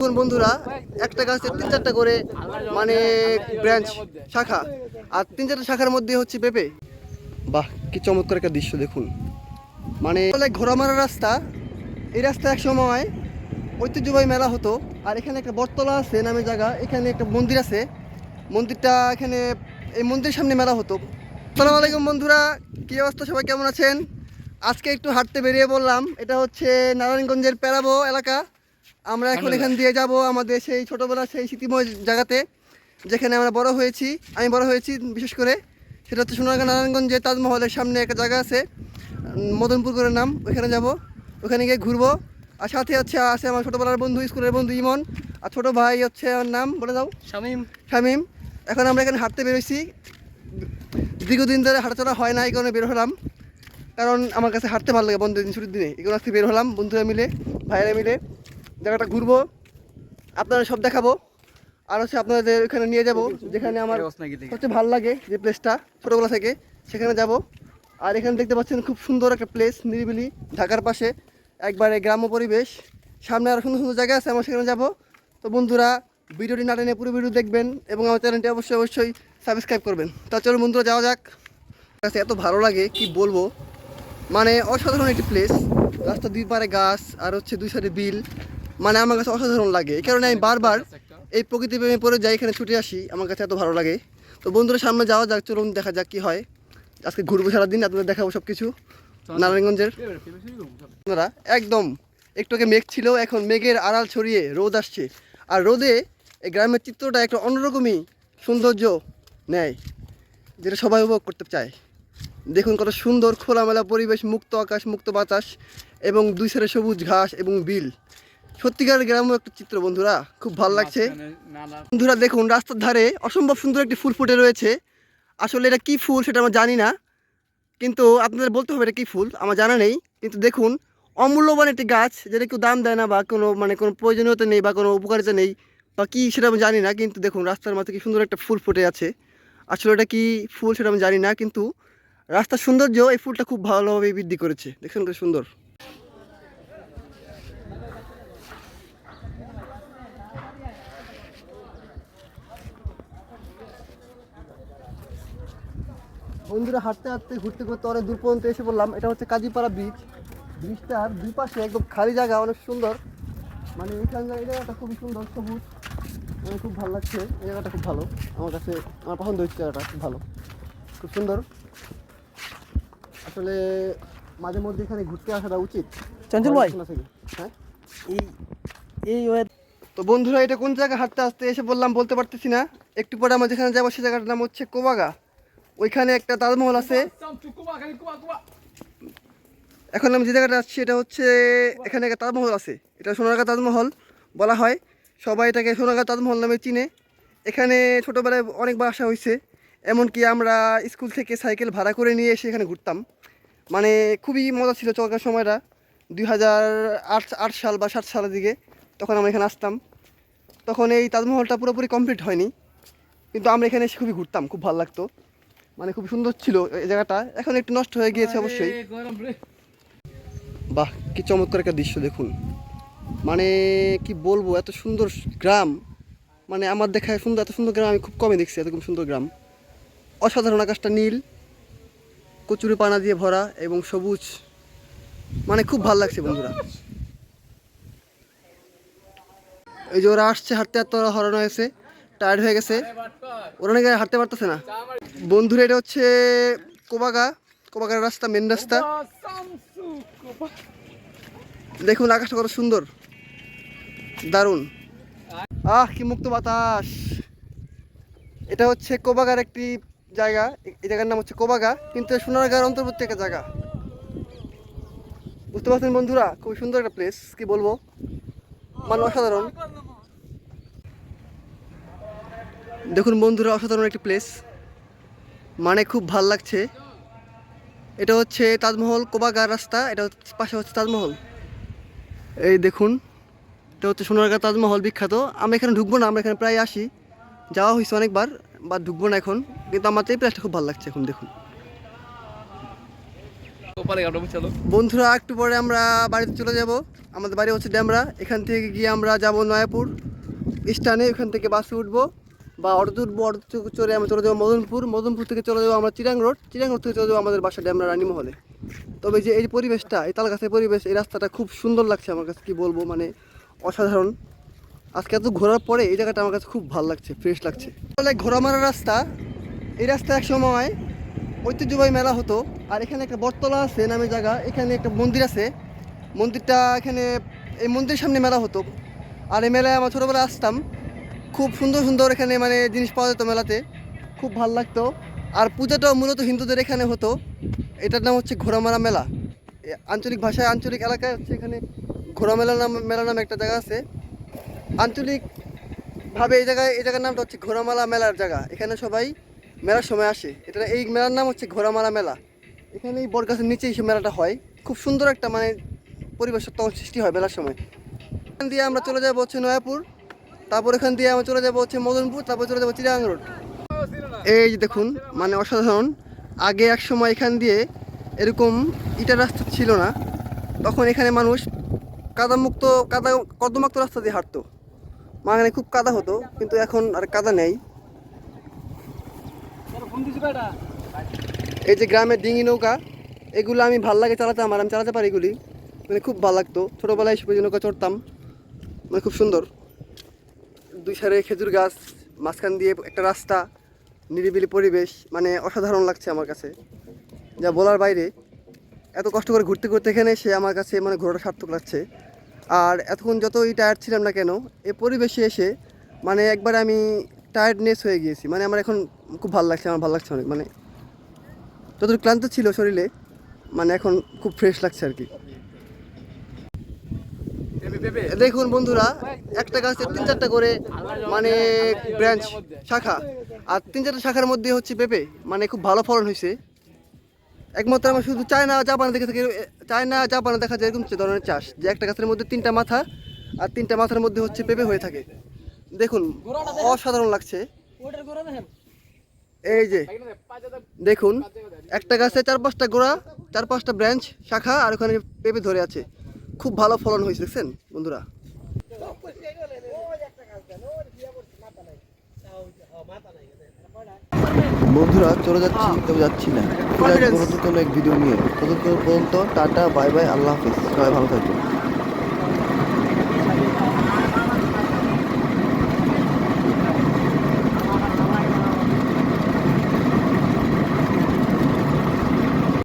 বন্ধুরা একটা গাছের 3-4টা করে মানে ব্রাঞ্চ শাখা, আর 3-4টা শাখার মধ্যে হচ্ছে পেঁপে। বাহ, কি চমৎকার একটা দৃশ্য দেখুন। মানে ঘোড়া মারা রাস্তা, এই রাস্তা এক সময় ঐতিহ্যবাহী মেলা হতো। আর এখানে একটা বটতলা আছে নামে জায়গা, এখানে একটা মন্দির আছে, মন্দিরটা এখানে, এই মন্দিরের সামনে মেলা হতো। আসসালামু আলাইকুম বন্ধুরা, কী অবস্থা, সবাই কেমন আছেন? আজকে একটু হাঁটতে বেরিয়ে বললাম। এটা হচ্ছে নারায়ণগঞ্জের প্যারাবো এলাকা। আমরা এখন এখান দিয়ে যাব আমাদের সেই ছোটোবেলার সেই স্মৃতিময় জায়গাতে, যেখানে আমরা বড় হয়েছি, আমি বড় হয়েছি বিশেষ করে। সেটা হচ্ছে সোনারগাঁ নারায়ণগঞ্জে তাজমহলের সামনে একটা জায়গা আছে, মদনপুর করে নাম, ওইখানে যাব, ওখানে গিয়ে ঘুরবো। আর সাথে আছে আমার ছোটোবেলার বন্ধু, স্কুলের বন্ধু ইমন, আর ছোটো ভাই হচ্ছে আমার নাম বলে দাও, শামীম। এখন আমরা এখানে হাঁটতে বেরোইছি, দীর্ঘদিন ধরে হাঁটাচলা হয় না, এই কারণে বের হলাম। কারণ আমার কাছে হাঁটতে ভালো লাগে বন্ধুদের দিন, ছুটির দিনে। এগুলো আজকে বের হলাম বন্ধুরা মিলে, ভাইয়েরা মিলে জায়গাটা ঘুরবো, আপনারা সব দেখাবো। আর হচ্ছে আপনাদের ওইখানে নিয়ে যাব, যেখানে আমার হচ্ছে ভালো লাগে, যে প্লেসটা ছোটোবেলা থেকে, সেখানে যাব। আর এখানে দেখতে পাচ্ছেন খুব সুন্দর একটা প্লেস, নিরিবিলি, ঢাকার পাশে একবারে গ্রাম্য পরিবেশ। সামনে আরও সুন্দর সুন্দর জায়গা আছে, আমরা সেখানে যাব। তো বন্ধুরা, ভিডিওটি না টেনে পুরো ভিডিও দেখবেন এবং আমার চ্যানেলটি অবশ্যই সাবস্ক্রাইব করবেন। তা চলো বন্ধুরা, যাওয়া যাক। কাছে এত ভালো লাগে কি বলবো, মানে অসাধারণ একটি প্লেস। রাস্তা দুই পারে গাছ, আর হচ্ছে দুই সাইডে বিল, মানে আমার কাছে অসাধারণ লাগে। এই কারণে আমি বারবার এই প্রকৃতি প্রেমে পড়ে যাই, এখানে ছুটে আসি, আমার কাছে এত ভালো লাগে। তো বন্ধুরা, সামনে যাওয়া যাক, চলুন দেখা যাক কি হয়। আজকে ঘুরবো সারাদিন, আপনাদের দেখাবো সব কিছু নারায়ণগঞ্জের। আপনারা একদম একটু আগে মেঘ ছিল, এখন মেঘের আড়াল ছড়িয়ে রোদ আসছে। আর রোদে এই গ্রামের চিত্রটা একটা অন্যরকমই সৌন্দর্য নেয়, যেটা সবাই উপভোগ করতে চায়। দেখুন কত সুন্দর খোলামেলা পরিবেশ, মুক্ত আকাশ, মুক্ত বাতাস, এবং দুই সাইডে সবুজ ঘাস এবং বিল। সত্যিকার গ্রাম্য একটা চিত্র বন্ধুরা, খুব ভালো লাগছে। বন্ধুরা দেখুন, রাস্তার ধারে অসম্ভব সুন্দর একটি ফুল ফুটে রয়েছে। আসলে এটা কি ফুল সেটা আমরা জানি না, কিন্তু আপনাদের বলতে হবে এটা কী ফুল, আমার জানা নেই। কিন্তু দেখুন, অমূল্যবান একটি গাছ, যেটা কেউ দাম দেয় না, বা কোনো প্রয়োজনীয়তা নেই, বা কোনো উপকারিতা নেই, বা কী সেটা আমি জানি না। কিন্তু দেখুন, রাস্তার মাঝে কি সুন্দর একটা ফুল ফুটে আছে। আসলে এটা কি ফুল সেটা আমি জানি না, কিন্তু রাস্তার সৌন্দর্য এই ফুলটা খুব ভালোভাবে বৃদ্ধি করেছে। দেখুন কত সুন্দর। বন্ধুরা, হাঁটতে হাঁটতে ঘুরতে ঘুরতে অনেক দূর পর্যন্ত এসে বললাম। এটা হচ্ছে কাজীপাড়া ব্রিজ। ব্রিজটার দুই পাশে একদম খালি জায়গা, অনেক সুন্দর। মানে এইখানকার এই জায়গাটা খুবই সুন্দর, সবুজ, মানে খুব ভালো লাগছে। এই জায়গাটা খুব ভালো, আমার কাছে আমার পছন্দ হচ্ছে। জায়গাটা খুব ভালো, খুব সুন্দর। আসলে মাঝে মধ্যে এখানে ঘুরতে আসাটা উচিত। চঞ্চল ভাই, হ্যাঁ, এই তো বন্ধুরা, এটা কোন জায়গা হাঁটতে আসতে এসে বললাম বলতে পারতেছি না। একটু পরে আমরা যেখানে যাবো সেই জায়গাটার নাম হচ্ছে কোবাগা। ওইখানে একটা তাজমহল আছে। এখন আমি যে জায়গাটা আসছি এটা হচ্ছে, এখানে একটা তাজমহল আছে, এটা সোনারগাঁ তাজমহল বলা হয়। সবাই এটাকে সোনারগাঁ তাজমহল নামে চিনে। এখানে ছোটোবেলায় অনেকবার আসা হয়েছে, এমনকি আমরা স্কুল থেকে সাইকেল ভাড়া করে নিয়ে এসে এখানে ঘুরতাম। মানে খুবই মজা ছিল চলাকার সময়টা, 2008 সাল বা 7 সালের দিকে, তখন আমরা এখানে আসতাম। তখন এই তাজমহলটা পুরোপুরি কমপ্লিট হয়নি, কিন্তু আমরা এখানে এসে খুবই ঘুরতাম, খুব ভালো লাগতো, মানে খুব সুন্দর ছিল এই জায়গাটা। এখন একটু নষ্ট হয়ে গিয়েছে অবশ্যই। বাহ, কি চমৎকার একটা দৃশ্য দেখুন। মানে কি বলবো, এত সুন্দর গ্রাম, মানে আমার দেখা সুন্দর, এত সুন্দর গ্রাম আমি খুব কমই দেখছি। এরকম সুন্দর গ্রাম, অসাধারণ। আকাশটা নীল, কচুরি পানা দিয়ে ভরা এবং সবুজ, মানে খুব ভালো লাগছে বন্ধুরা। এই যে ওরা আসছে হাঁটতে হাঁটতে, ওরা হরণ হয়েছে, টায়ার্ড হয়ে গেছে, ওরা নাকি হাঁটতে পারতেছে না। বন্ধুরা, এটা হচ্ছে কোবাগার রাস্তা, মেন রাস্তা। দেখুন আকাশটা কত সুন্দর, দারুণ। কি মুক্ত বাতাস। এটা হচ্ছে কোবাগার একটি জায়গা, এই জায়গার নাম হচ্ছে কোবাগা, কিন্তু সোনারগাঁর অন্তর্বর্তী একটা জায়গা। বুঝতে পারছেন বন্ধুরা, খুব সুন্দর একটা প্লেস, কি বলবো, মানে অসাধারণ। দেখুন বন্ধুরা, অসাধারণ একটি প্লেস, মানে খুব ভাল লাগছে। এটা হচ্ছে তাজমহল, কোবাগার রাস্তা, এটা পাশে হচ্ছে তাজমহল। এই দেখুন, এটা হচ্ছে সোনারগাঁ তাজমহল বিখ্যাত। আমরা এখানে ঢুকবো না, আমরা এখানে প্রায় আসি, যাওয়া হয়েছে অনেকবার, বা ঢুকবো না এখন। কিন্তু আমার তো এই প্লেসটা খুব ভালো লাগছে এখন। দেখুন বন্ধুরা একটু পরে আমরা বাড়িতে চলে যাব। আমাদের বাড়ি হচ্ছে ড্যামরা। এখান থেকে গিয়ে আমরা যাব নয়াপুর স্টানে, ওখান থেকে বাসে উঠবো বা অটো উঠবো। অটো চড়ে আমরা চলে যাবো মদনপুর। মদনপুর থেকে চলে যাবো আমরা চিরাং রোড থেকে চলে যাবো আমাদের বাসা ড্যামরা রানীমহলে। তবে যে এই পরিবেশটা, এই তালগাছের পরিবেশ, এই রাস্তাটা খুব সুন্দর লাগছে আমার কাছে, কি বলবো, মানে অসাধারণ। আজকে এত ঘোরার পরে এই জায়গাটা আমার কাছে খুব ভালো লাগছে, ফ্রেশ লাগছে। ঘোরা মারা রাস্তা, এই রাস্তা এক সময় ঐতিহ্যবাহী মেলা হতো। আর এখানে একটা বটতলা আছে নামে জায়গা, এখানে একটা মন্দির আছে। মন্দিরটা এখানে, এই মন্দিরের সামনে মেলা হতো। আর এই মেলায় আমার ছোটোবেলায় আসতাম। খুব সুন্দর সুন্দর এখানে মানে জিনিস পাওয়া যেত মেলাতে, খুব ভালো লাগতো। আর পূজাটাও মূলত হিন্দুদের এখানে হতো। এটার নাম হচ্ছে ঘোড়ামারা মেলা। আঞ্চলিক ভাষায়, আঞ্চলিক এলাকায় হচ্ছে এখানে মেলা নামে একটা জায়গা আছে। আঞ্চলিকভাবে এই জায়গার নামটা হচ্ছে ঘোড়ামালা মেলার জায়গা। এখানে সবাই মেলার সময় আসে। এই মেলার নাম হচ্ছে ঘোড়ামালা মেলা। এখানে এই বটগাছের নিচেই সে মেলাটা হয়। খুব সুন্দর একটা মানে পরিবেশ তখন সৃষ্টি হয় মেলার সময়। এখান দিয়ে আমরা চলে যাবো হচ্ছে নয়াপুর, তারপর এখান দিয়ে আমরা চলে যাবো হচ্ছে মদনপুর, তারপর চলে যাবো চিরাং রোড। এই যে দেখুন, মানে অসাধারণ। আগে এক সময় এখান দিয়ে এরকম ইটার রাস্তা ছিল না, তখন এখানে মানুষ কর্দমাক্ত রাস্তা দিয়ে হাঁটতো। মানে খুব কাদা হতো, কিন্তু এখন আর কাদা নেই। এই যে গ্রামের ডিঙি নৌকা, এগুলো আমি ভাল লাগে চালাতে, আমি চালাতে পারি এগুলি, মানে খুব ভালো লাগতো। ছোটোবেলায় সব নৌকা চড়তাম, মানে খুব সুন্দর। দুই সাইডে খেজুর গাছ, মাঝখান দিয়ে একটা রাস্তা, নিরিবিলি পরিবেশ, মানে অসাধারণ লাগছে আমার কাছে, যা বলার বাইরে। এত কষ্ট করে ঘুরতে ঘুরতে এখানে এসে আমার কাছে মানে ঘোরাটা সার্থক লাগছে। আর এতক্ষণ যতই টায়ার্ড ছিলাম না কেন, এই পরিবেশে এসে মানে একবার আমি টায়ার্ডনেস হয়ে গিয়েছি। মানে আমার এখন খুব ভালো লাগছে, আমার ভালো লাগছে অনেক। মানে যতটুকু ক্লান্ত ছিল শরীরে, মানে এখন খুব ফ্রেশ লাগছে আর কি। দেখুন বন্ধুরা, একটা গাছের 3-4টা করে মানে ব্রাঞ্চ, শাখা। আর 3-4টা শাখার মধ্যে হচ্ছে পেঁপে, মানে খুব ভালো ফলন হয়েছে। একমাত্র আমার শুধু চায়না জাপানে দেখা যায় এরকম ধরনের চাষ, যে একটা গাছের মধ্যে 3টা মাথা, আর 3টা মাথার মধ্যে হচ্ছে পেঁপে হয়ে থাকে। দেখুন অসাধারণ লাগছে। এই যে দেখুন, একটা গাছে 4-5টা গোড়া, 4-5টা ব্রাঞ্চ, শাখা, আর ওখানে পেঁপে ধরে আছে। খুব ভালো ফলন হয়েছে, দেখছেন বন্ধুরা। চলে যাচ্ছি, তবে যাচ্ছি না, কোনো এক ভিডিও নিয়ে। ততক্ষণ পর্যন্ত টাটা, বাই বাই, আল্লাহ হাফিজ, সবাই ভালো থাকবেন।